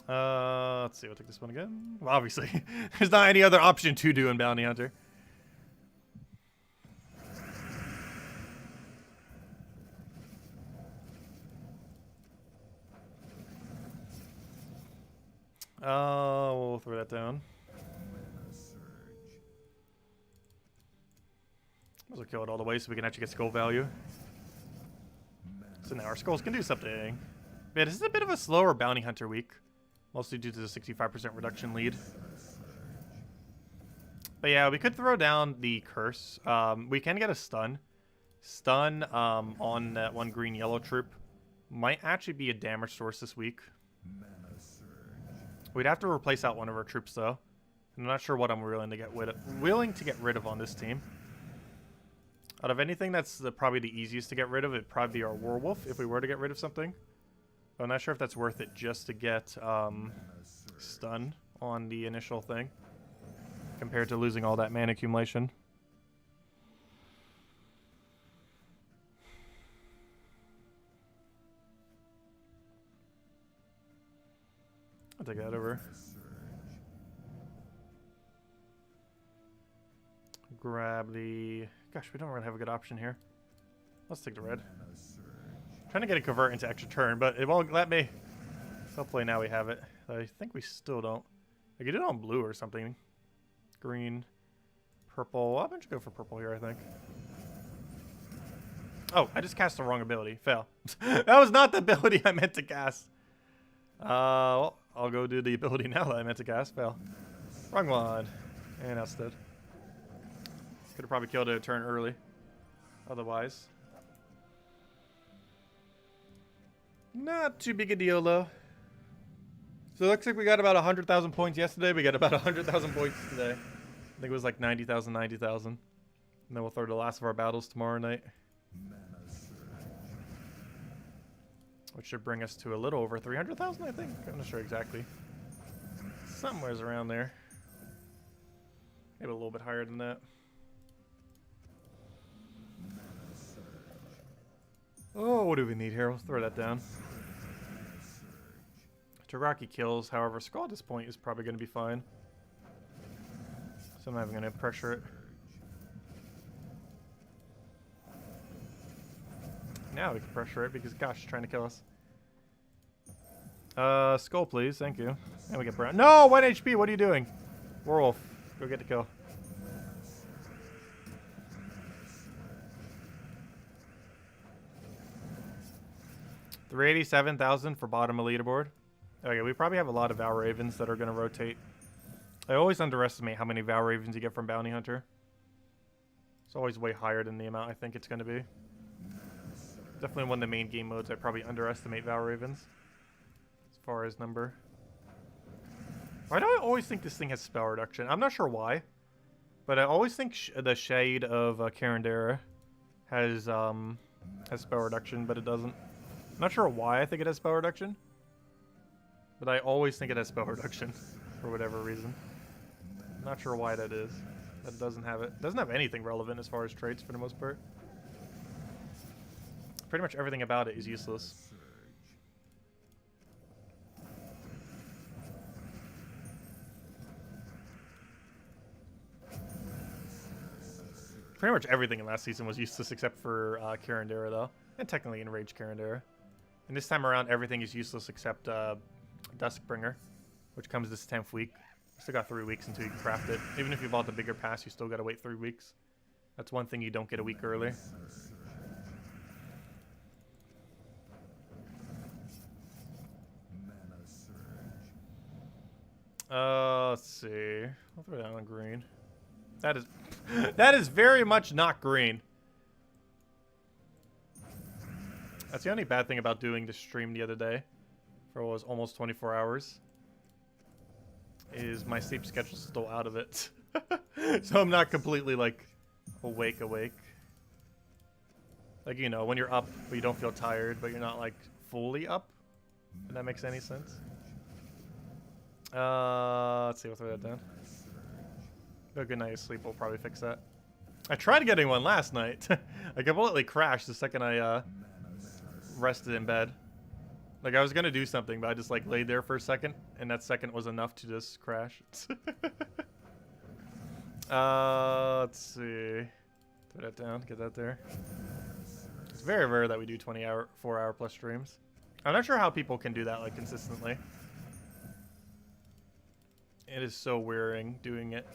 Speaker 1: Let's see, we'll take this one again. Well, obviously, there's not any other option to do in Bounty Hunter. We'll throw that down. Might as well kill it all the way so we can actually get skull value. So now our skulls can do something. Man, this is a bit of a slower Bounty Hunter week. Mostly due to the 65% reduction lead. But yeah, we could throw down the curse. We can get a stun. Stun on that one green-yellow troop might actually be a damage source this week. We'd have to replace out one of our troops, though. I'm not sure what I'm willing to get rid of on this team. Out of anything that's probably the easiest to get rid of, it'd probably be our werewolf if we were to get rid of something. I'm not sure if that's worth it just to get stun on the initial thing compared to losing all that mana accumulation. I'll take that over. Grab the... Gosh, we don't really have a good option here. Let's take the red. Trying to get a convert into extra turn, but it won't let me. Hopefully now we have it. I think we still don't. I could do it on blue or something. Green, purple. I'm going to go for purple here, I think. Oh, I just cast the wrong ability. Fail. That was not the ability I meant to cast. Well, I'll go do the ability now that I meant to cast. Fail. Wrong one. And ousted. Could have probably killed it a turn early. Otherwise. Not too big a deal, though. So it looks like we got about 100,000 points yesterday. We got about 100,000 points today. I think it was like 90,000, 90,000. And then we'll throw the last of our battles tomorrow night. Which should bring us to a little over 300,000, I think. I'm not sure exactly. Somewhere's around there. Maybe a little bit higher than that. Oh, what do we need here? We'll throw that down. Taraki kills, however, Skull at this point is probably going to be fine. So I'm not even going to pressure it. Now we can pressure it because gosh, it's trying to kill us. Skull, please. Thank you. And we get brown. No! 1 HP! What are you doing? Werewolf. Go get the kill. $387,000 for bottom of leaderboard. Okay, we probably have a lot of Valravns that are going to rotate. I always underestimate how many Valravns you get from Bounty Hunter. It's always way higher than the amount I think it's going to be. Definitely one of the main game modes I probably underestimate Valravns. As far as number. Why do I always think this thing has spell reduction? I'm not sure why. But I always think the Shade of Karandera has spell reduction, but it doesn't. Not sure why I think it has spell reduction, but I always think it has spell reduction for whatever reason. Not sure why that is. That it doesn't have it. It doesn't have anything relevant as far as traits for the most part. Pretty much everything about it is useless. Pretty much everything in last season was useless except for Karandera though, and technically Enraged Karandera. And this time around, everything is useless except Duskbringer, which comes this 10th week. Still got 3 weeks until you can craft it. Even if you bought the bigger pass, you still gotta wait 3 weeks. That's one thing you don't get a week early. Let's see. I'll throw that on green. That is that is very much not green. That's the only bad thing about doing the stream the other day for what was almost 24 hours. Is my sleep schedule still out of it. So I'm not completely like awake. Like, you know, when you're up but you don't feel tired, but you're not like fully up. If that makes any sense. Let's see, we'll throw that down. A good night of sleep will probably fix that. I tried getting one last night. I completely crashed the second I rested in bed. Like, I was gonna do something, but I just like laid there for a second, and that second was enough to just crash. Let's see. Throw that down, get that there. It's very rare that we do 4-hour plus streams. I'm not sure how people can do that like consistently. It is so wearing doing it.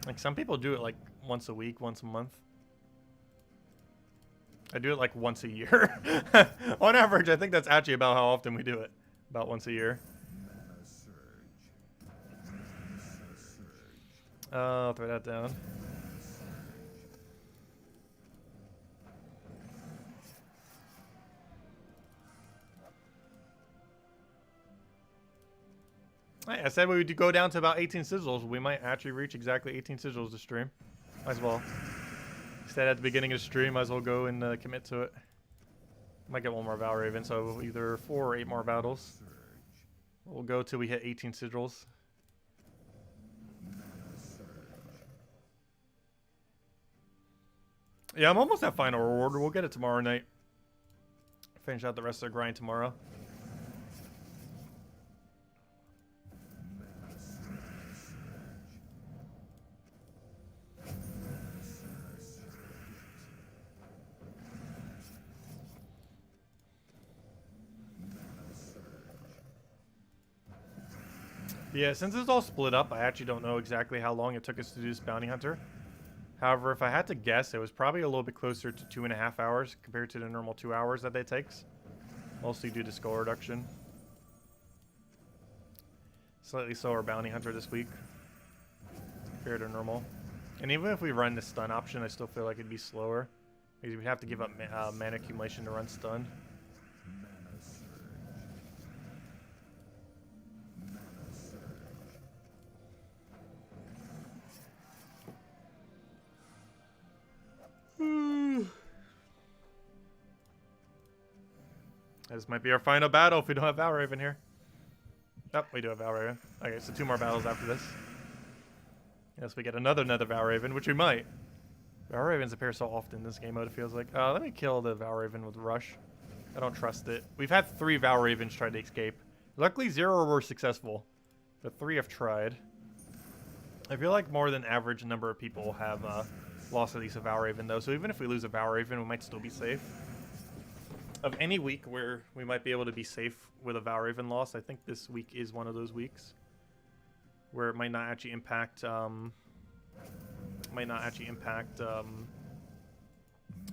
Speaker 1: Like, some people do it like once a week, once a month. I do it like once a year. On average, I think that's actually about how often we do it. About once a year. I'll throw that down. I said we would go down to about 18 sigils. We might actually reach exactly 18 sigils to stream. Might as well. Said at the beginning of the stream, might as well go and commit to it. Might get one more Valravn, so either 4 or 8 more battles. We'll go till we hit 18 sigils. Yeah, I'm almost at final reward. We'll get it tomorrow night. Finish out the rest of the grind tomorrow. Yeah, since it's all split up, I actually don't know exactly how long it took us to do this bounty hunter. However, if I had to guess, it was probably a little bit closer to 2.5 hours compared to the normal 2 hours that it takes. Mostly due to skull reduction. Slightly slower bounty hunter this week compared to normal. And even if we run the stun option, I still feel like it'd be slower. Because we'd have to give up mana accumulation to run stun. This might be our final battle if we don't have Valravn here. Oh, we do have Valravn. Okay, so 2 more battles after this. Yes, we get another Valravn, which we might. Valravns appear so often in this game mode, it feels like. Let me kill the Valravn with Rush. I don't trust it. We've had 3 Valravns try to escape. Luckily, 0 were successful, but 3 have tried. I feel like more than average number of people have lost at least a Valravn, though. So even if we lose a Valravn, we might still be safe. Of any week where we might be able to be safe with a Valravn loss, I think this week is one of those weeks where it might not actually impact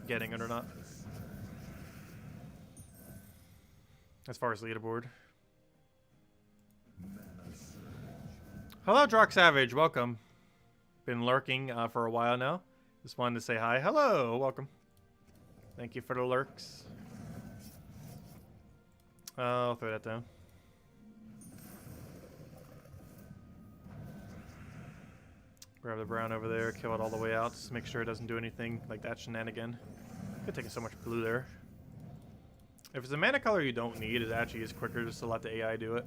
Speaker 1: getting it or not. As far as leaderboard. Hello, Drock Savage. Welcome. Been lurking for a while now. Just wanted to say hi. Hello. Welcome. Thank you for the lurks. I'll throw that down. Grab the brown over there, kill it all the way out, just make sure it doesn't do anything like that shenanigan. Could take so much blue there. If it's a mana color you don't need, it actually is quicker just to let the AI do it.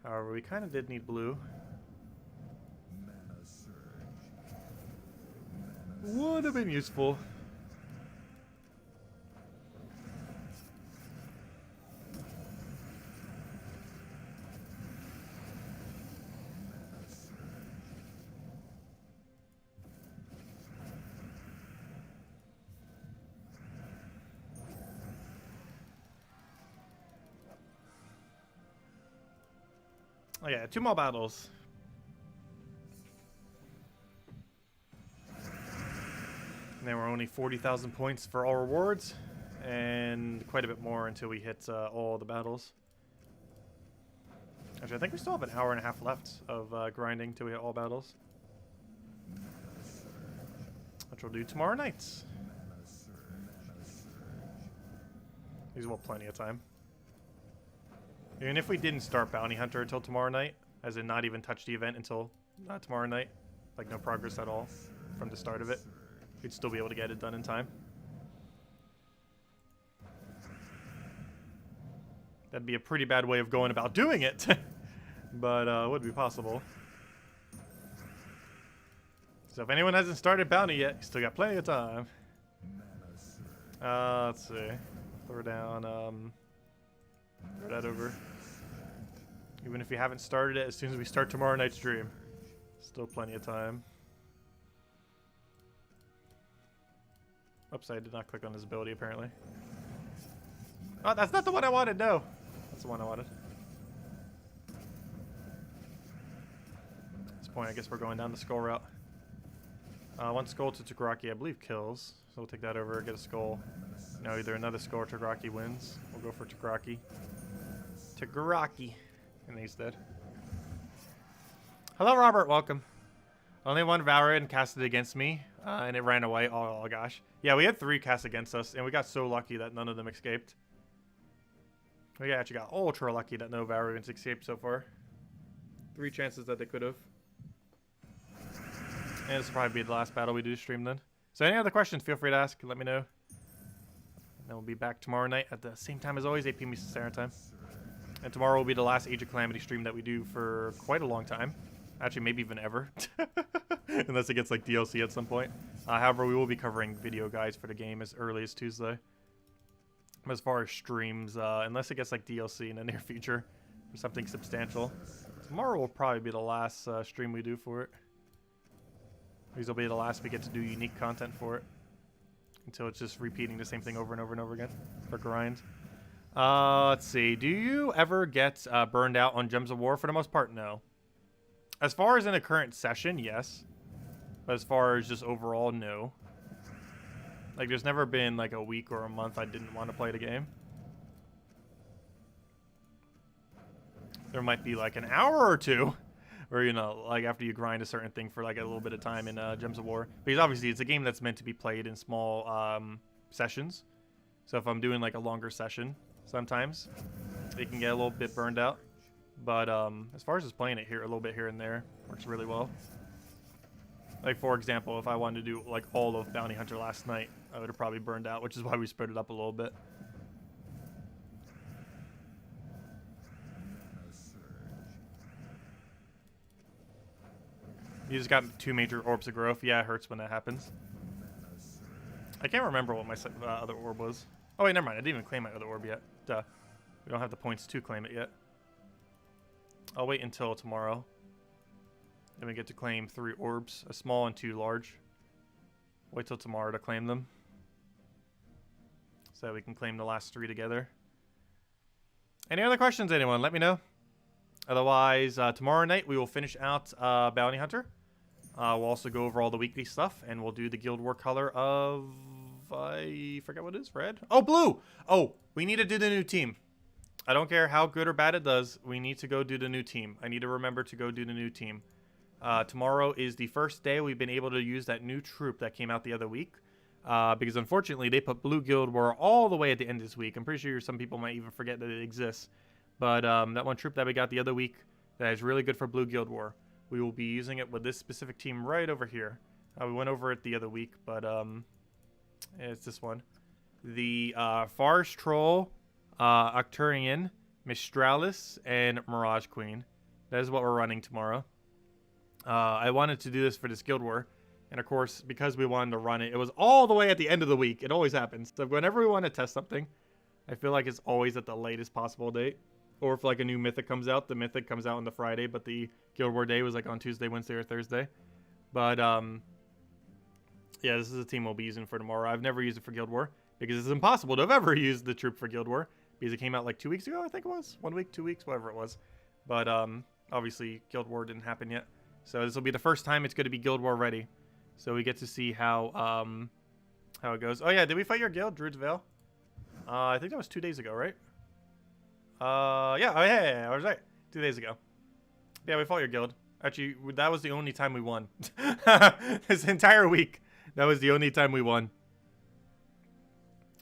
Speaker 1: However, we kind of did need blue. Would have been useful. Oh yeah, 2 more battles. And then we're only 40,000 points for all rewards, and quite a bit more until we hit all the battles. Actually, I think we still have an hour and a half left of grinding till we hit all battles. Which we'll do tomorrow night. These will have plenty of time. Even if we didn't start Bounty Hunter until tomorrow night, as in not even touch the event until tomorrow night, like no progress at all from the start of it, we'd still be able to get it done in time. That'd be a pretty bad way of going about doing it, but would be possible. So if anyone hasn't started Bounty yet, you still got plenty of time. Let's see. Throw down, throw that over. Even if you haven't started it, as soon as we start tomorrow night's stream, still plenty of time. Oops, I did not click on his ability apparently. Oh, that's not the one I wanted, no. That's the one I wanted. At this point, I guess we're going down the skull route. 1 skull to Tagraki, I believe, kills. So we'll take that over, get a skull. No, either another skull or Tagraki wins. We'll go for Tagraki. Tagraki. And he's dead. Hello, Robert. Welcome. Only 1 Valravn casted against me, and it ran away. Oh, gosh. Yeah, we had 3 casts against us, and we got so lucky that none of them escaped. We actually got ultra lucky that no Valravns escaped so far. 3 chances that they could have. And this will probably be the last battle we do stream then. So any other questions, feel free to ask. Let me know. And then we'll be back tomorrow night at the same time as always, 8 p.m. Eastern Standard Time. And tomorrow will be the last Age of Calamity stream that we do for quite a long time. Actually, maybe even ever. Unless it gets like DLC at some point. However, we will be covering video guides for the game as early as Tuesday. As far as streams, unless it gets like DLC in the near future or something substantial. Tomorrow will probably be the last stream we do for it. These will be the last we get to do unique content for it. Until it's just repeating the same thing over and over and over again for grind. Let's see. Do you ever get burned out on Gems of War? For the most part, no. As far as in a current session, yes. But as far as just overall, no. Like, there's never been like a week or a month I didn't want to play the game. There might be like an hour or two where, you know, like after you grind a certain thing for like a little bit of time in Gems of War. Because obviously it's a game that's meant to be played in small sessions. So if I'm doing like a longer session, sometimes it can get a little bit burned out. But as far as just playing it here a little bit here and there, works really well. Like, for example, if I wanted to do like all of Bounty Hunter last night, I would have probably burned out, which is why we spread it up a little bit. You just got 2 major orbs of growth. Yeah, it hurts when that happens. I can't remember what my other orb was. Oh, wait, never mind. I didn't even claim my other orb yet. Duh. We don't have the points to claim it yet. I'll wait until tomorrow. Then we get to claim 3 orbs, a small and 2 large. Wait till tomorrow to claim them. So that we can claim the last 3 together. Any other questions, anyone? Let me know. Otherwise, tomorrow night we will finish out Bounty Hunter. We'll also go over all the weekly stuff, and we'll do the Guild War color of... I forget what it is. Red? Oh, blue! Oh, we need to do the new team. I don't care how good or bad it does. We need to go do the new team. I need to remember to go do the new team. Tomorrow is the first day we've been able to use that new troop that came out the other week. Because unfortunately, they put Blue Guild War all the way at the end of this week. I'm pretty sure some people might even forget that it exists. But that one troop that we got the other week that is really good for Blue Guild War. We will be using it with this specific team right over here. We went over it the other week, but it's this one. The Forest Troll, Octurian, Mistralis, and Mirage Queen. That is what we're running tomorrow. I wanted to do this for this Guild War. And of course, because we wanted to run it, it was all the way at the end of the week. It always happens. So whenever we want to test something, I feel like it's always at the latest possible date. Or if like a new Mythic comes out, the Mythic comes out on the Friday, but the Guild War day was like on Tuesday, Wednesday, or Thursday. But yeah, this is a team we'll be using for tomorrow. I've never used it for Guild War because it's impossible to have ever used the troop for Guild War because it came out like 2 weeks ago, I think it was. 1 week, 2 weeks, whatever it was. But obviously Guild War didn't happen yet. So this will be the first time it's going to be Guild War ready. So we get to see how it goes. Oh yeah, did we fight your guild, Druid's Veil? I think that was 2 days ago, right? Yeah. Oh yeah, I was right. 2 days ago. Yeah, we fought your guild. Actually, that was the only time we won. This entire week, that was the only time we won.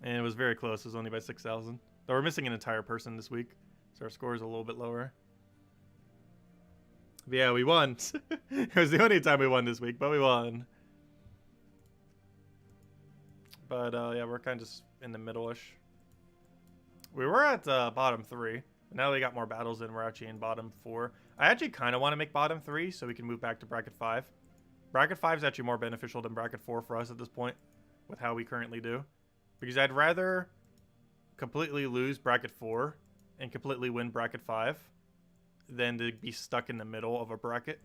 Speaker 1: And it was very close. It was only by 6,000. Though we're missing an entire person this week, so our score is a little bit lower. But yeah, we won. It was the only time we won this week, but we won. But yeah, we're kind of just in the middle-ish. We were at bottom 3. Now we got more battles in. We're actually in bottom 4. I actually kind of want to make bottom 3 so we can move back to bracket 5. Bracket 5 is actually more beneficial than bracket 4 for us at this point, with how we currently do. Because I'd rather completely lose bracket 4 and completely win bracket 5 than to be stuck in the middle of a bracket.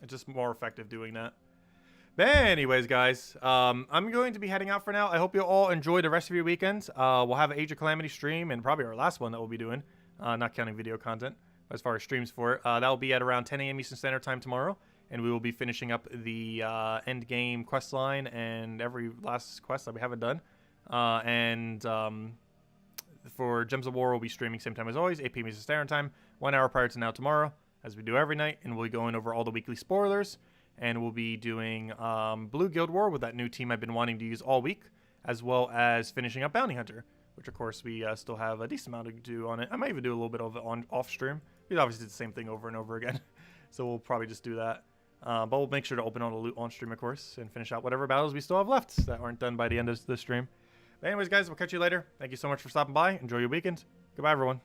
Speaker 1: It's just more effective doing that. But anyways, guys, I'm going to be heading out for now. I hope you all enjoy the rest of your weekend. We'll have an Age of Calamity stream and probably our last one that we'll be doing, not counting video content. As far as streams for it, that will be at around 10 a.m. Eastern Standard Time tomorrow, and we will be finishing up the end game quest line and every last quest that we haven't done. For Gems of War, we'll be streaming same time as always, 8 p.m. Eastern Standard Time, 1 hour prior to now tomorrow, as we do every night, and we'll be going over all the weekly spoilers, and we'll be doing Blue Guild War with that new team I've been wanting to use all week, as well as finishing up Bounty Hunter, which of course we still have a decent amount to do on it. I might even do a little bit of it on off stream. We obviously did the same thing over and over again, so we'll probably just do that. But we'll make sure to open all the loot on stream, of course, and finish out whatever battles we still have left that aren't done by the end of the stream. But anyways, guys, we'll catch you later. Thank you so much for stopping by. Enjoy your weekend. Goodbye, everyone.